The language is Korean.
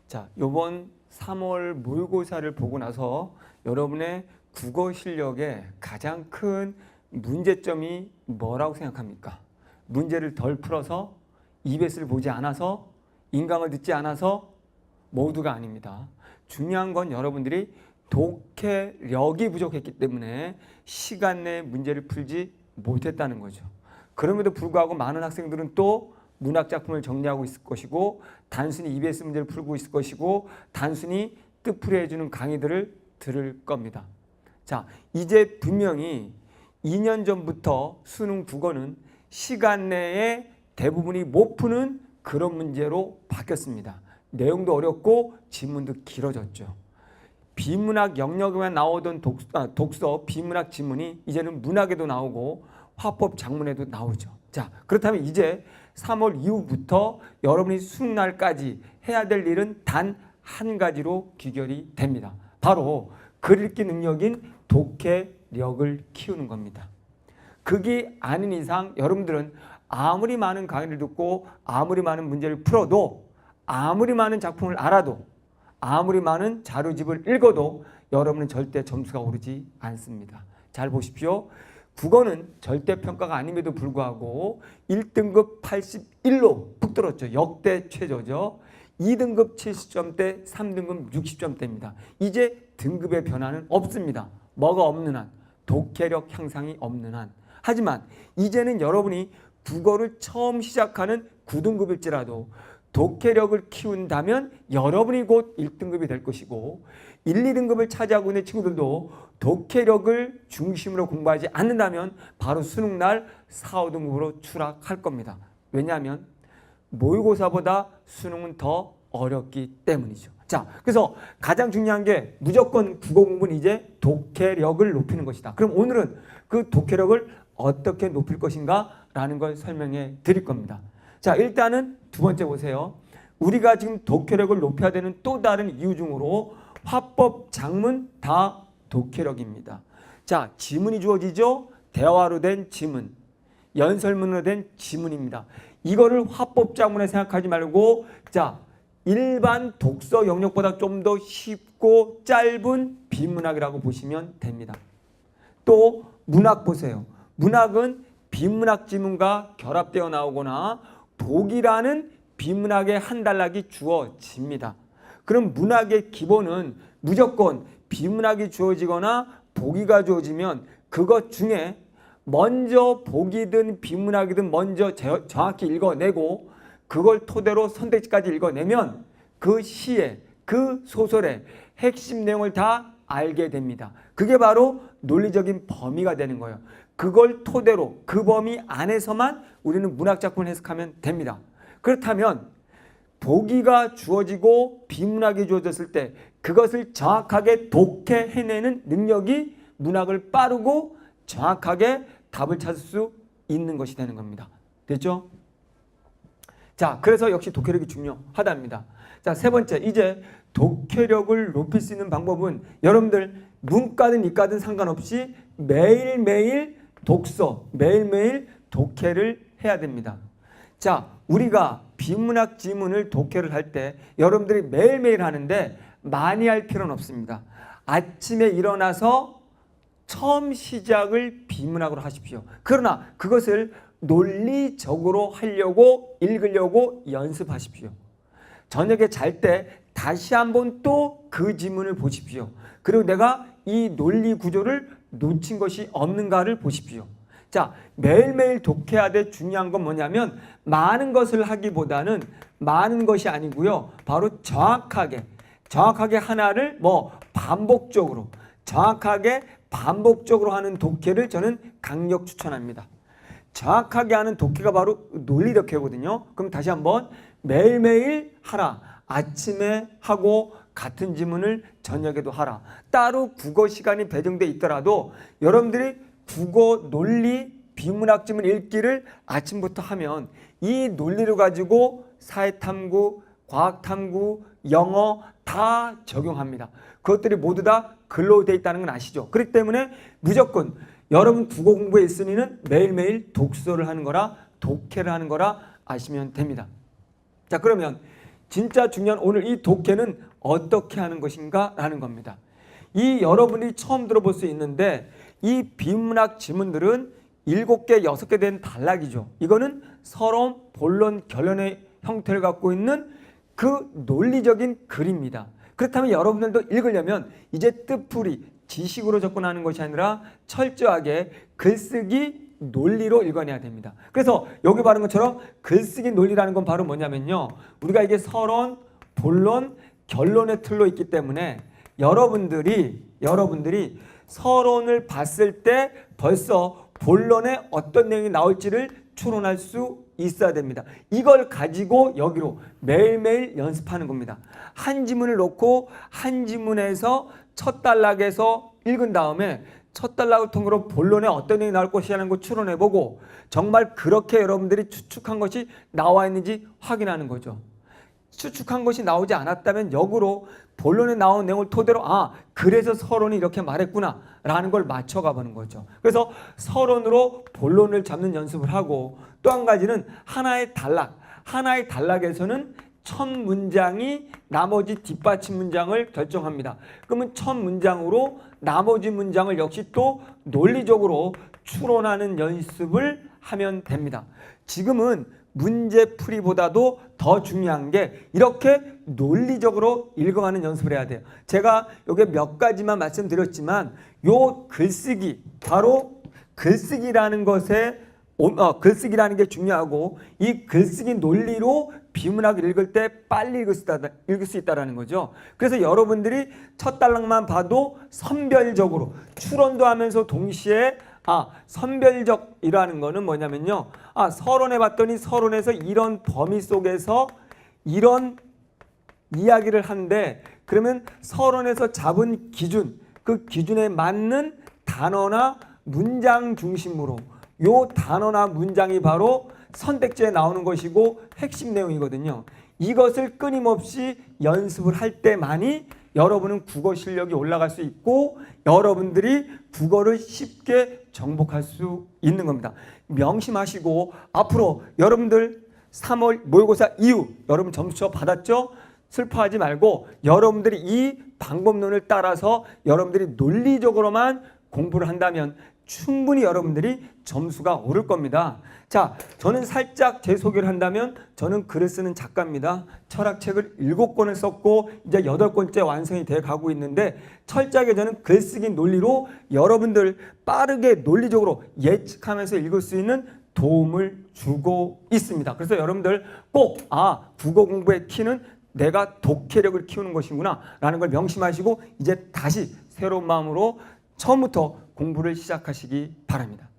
자, 요번 3월 모의고사를 보고 나서 여러분의 국어 실력에 가장 큰 문제점이 뭐라고 생각합니까? 문제를 덜 풀어서 EBS를 보지 않아서 인강을 듣지 않아서 모두가 아닙니다. 중요한 건 여러분들이 독해력이 부족했기 때문에 시간 내에 문제를 풀지 못했다는 거죠. 그럼에도 불구하고 많은 학생들은 또 문학작품을 정리하고 있을 것이고 단순히 EBS 문제를 풀고 있을 것이고 단순히 뜻풀이해주는 강의들을 들을 겁니다. 자, 이제 분명히 2년 전부터 수능 국어는 시간 내에 대부분이 못 푸는 그런 문제로 바뀌었습니다. 내용도 어렵고 지문도 길어졌죠. 비문학 영역에만 나오던 독서 비문학 지문이 이제는 문학에도 나오고 화법 작문에도 나오죠. 자, 그렇다면 이제 3월 이후부터 여러분이 수능날까지 해야 될 일은 단 한 가지로 귀결이 됩니다. 바로 글 읽기 능력인 독해력을 키우는 겁니다. 그게 아닌 이상 여러분들은 아무리 많은 강의를 듣고 아무리 많은 문제를 풀어도 아무리 많은 작품을 알아도 아무리 많은 자료집을 읽어도 여러분은 절대 점수가 오르지 않습니다. 잘 보십시오. 국어는 절대평가가 아님에도 불구하고 1등급 81로 푹 들었죠. 역대 최저죠. 2등급 70점대, 3등급 60점대입니다. 이제 등급의 변화는 없습니다. 뭐가 없는 한, 독해력 향상이 없는 한. 하지만 이제는 여러분이 국어를 처음 시작하는 9등급일지라도 독해력을 키운다면 여러분이 곧 1등급이 될 것이고 1, 2등급을 차지하고 있는 친구들도 독해력을 중심으로 공부하지 않는다면 바로 수능날 4, 5등급으로 추락할 겁니다. 왜냐하면 모의고사보다 수능은 더 어렵기 때문이죠. 자, 그래서 가장 중요한 게 무조건 국어 공부는 이제 독해력을 높이는 것이다. 그럼 오늘은 그 독해력을 어떻게 높일 것인가 라는 걸 설명해 드릴 겁니다. 자, 일단은 두 번째 보세요. 우리가 지금 독해력을 높여야 되는 또 다른 이유 중으로 화법, 작문 다 독해력입니다. 자, 지문이 주어지죠? 대화로 된 지문, 연설문으로 된 지문입니다. 이거를 화법, 작문에 생각하지 말고 자, 일반 독서 영역보다 좀 더 쉽고 짧은 비문학이라고 보시면 됩니다. 또 문학 보세요. 문학은 비문학 지문과 결합되어 나오거나 독이라는 비문학의 한 단락이 주어집니다. 그럼 문학의 기본은 무조건 비문학이 주어지거나 보기가 주어지면 그것 중에 먼저 보기든 비문학이든 먼저 정확히 읽어내고 그걸 토대로 선택지까지 읽어내면 그 시의, 그 소설의 핵심 내용을 다 알게 됩니다. 그게 바로 논리적인 범위가 되는 거예요. 그걸 토대로 그 범위 안에서만 우리는 문학작품을 해석하면 됩니다. 그렇다면 보기가 주어지고 비문학이 주어졌을 때 그것을 정확하게 독해해내는 능력이 문학을 빠르고 정확하게 답을 찾을 수 있는 것이 되는 겁니다. 됐죠? 자, 그래서 역시 독해력이 중요하답니다. 자, 세 번째, 이제 독해력을 높일 수 있는 방법은 여러분들 문과든 이과든 상관없이 매일매일 독서, 매일매일 독해를 해야 됩니다. 자, 우리가 비문학 지문을 독해를 할 때 여러분들이 매일매일 하는데 많이 할 필요는 없습니다. 아침에 일어나서 처음 시작을 비문학으로 하십시오. 그러나 그것을 논리적으로 하려고 읽으려고 연습하십시오. 저녁에 잘 때 다시 한번 또 그 지문을 보십시오. 그리고 내가 이 논리 구조를 놓친 것이 없는가를 보십시오. 자, 매일매일 독해해야 될 중요한 건 뭐냐면 많은 것을 하기보다는 많은 것이 아니고요. 바로 정확하게 하나를 반복적으로 하는 독해를 저는 강력 추천합니다. 정확하게 하는 독해가 바로 논리 독해거든요. 그럼 다시 한번 매일매일 하라. 아침에 하고 같은 지문을 저녁에도 하라. 따로 국어 시간이 배정돼 있더라도 여러분들이 국어 논리 비문학 지문 읽기를 아침부터 하면 이 논리를 가지고 사회탐구, 과학탐구, 영어 다 적용합니다. 그것들이 모두 다 글로 돼 있다는 건 아시죠? 그렇기 때문에 무조건 여러분 국어 공부에 있으니는 매일매일 독서를 하는 거라 독해를 하는 거라 아시면 됩니다. 자, 그러면 진짜 중요한 오늘 이 독해는 어떻게 하는 것인가 라는 겁니다. 이 여러분이 처음 들어볼 수 있는데 이 비문학 지문들은 7개, 6개 된 단락이죠. 이거는 서론, 본론, 결론의 형태를 갖고 있는 그 논리적인 글입니다. 그렇다면 여러분들도 읽으려면 이제 뜻풀이, 지식으로 접근하는 것이 아니라 철저하게 글쓰기 논리로 읽어내야 됩니다. 그래서 여기 말한 것처럼 글쓰기 논리라는 건 바로 뭐냐면요. 우리가 이게 서론, 본론, 결론의 틀로 있기 때문에 여러분들이 서론을 봤을 때 벌써 본론에 어떤 내용이 나올지를 추론할 수 있어야 됩니다. 이걸 가지고 여기로 매일매일 연습하는 겁니다. 한 지문을 놓고 한 지문에서 첫 단락에서 읽은 다음에 첫 단락을 통으로 본론에 어떤 내용이 나올 것이라는 걸 추론해보고 정말 그렇게 여러분들이 추측한 것이 나와 있는지 확인하는 거죠. 추측한 것이 나오지 않았다면 역으로 본론에 나온 내용을 토대로 그래서 서론이 이렇게 말했구나 라는 걸 맞춰가 보는 거죠. 그래서 서론으로 본론을 잡는 연습을 하고 또 한 가지는 하나의 단락에서는 첫 문장이 나머지 뒷받침 문장을 결정합니다. 그러면 첫 문장으로 나머지 문장을 역시 또 논리적으로 추론하는 연습을 하면 됩니다. 지금은 문제풀이보다도 더 중요한 게 이렇게 논리적으로 읽어가는 연습을 해야 돼요. 제가 여기 몇 가지만 말씀드렸지만 요 글쓰기, 바로 글쓰기라는 것에 글쓰기라는 게 중요하고 이 글쓰기 논리로 비문학을 읽을 때 빨리 읽을 수 있다는 거죠. 그래서 여러분들이 첫 단락만 봐도 선별적으로 추론도 하면서 동시에 선별적이라는 거는 뭐냐면요. 서론에 봤더니 서론에서 이런 범위 속에서 이런 이야기를 하는데 그러면 서론에서 잡은 기준, 그 기준에 맞는 단어나 문장 중심으로 요 단어나 문장이 바로 선택지에 나오는 것이고 핵심 내용이거든요. 이것을 끊임없이 연습을 할 때만이 여러분은 국어 실력이 올라갈 수 있고 여러분들이 국어를 쉽게 정복할 수 있는 겁니다. 명심하시고 앞으로 여러분들 3월 모의고사 이후 여러분 점수 받았죠? 슬퍼하지 말고 여러분들이 이 방법론을 따라서 여러분들이 논리적으로만 공부를 한다면 충분히 여러분들이 점수가 오를 겁니다. 자, 저는 살짝 제 소개를 한다면 저는 글을 쓰는 작가입니다. 철학책을 7권을 썼고 이제 8권째 완성이 돼 가고 있는데 철저하게 저는 글쓰기 논리로 여러분들 빠르게 논리적으로 예측하면서 읽을 수 있는 도움을 주고 있습니다. 그래서 여러분들 꼭 국어 공부의 키는 내가 독해력을 키우는 것이구나 라는 걸 명심하시고 이제 다시 새로운 마음으로 처음부터 공부를 시작하시기 바랍니다.